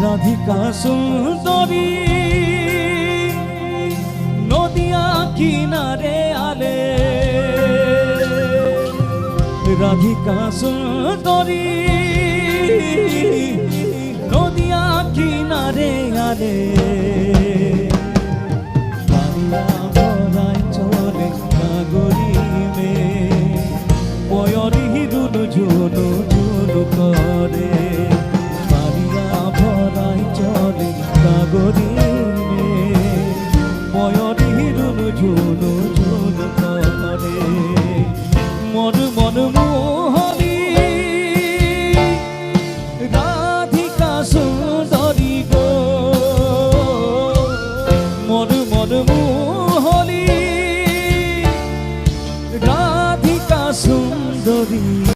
রাধিকা সুন্দরী নদিয়া কিনারে আলে, রাধিকা সুন্দরী নদিয়া কিনারে আলে। বাংলা ভরায় চলে নাগরী মে, পয়রি রুনু ঝুনু ঝুনু করে। বাংলা ভরায় চলে নাগরী মে, পয়রি রুনু ঝুনু ঝুনু করে। মন মন মোহনী রাধিকা সুন্দরী গো, মন মন মোহনী রাধিকা সুন্দরী।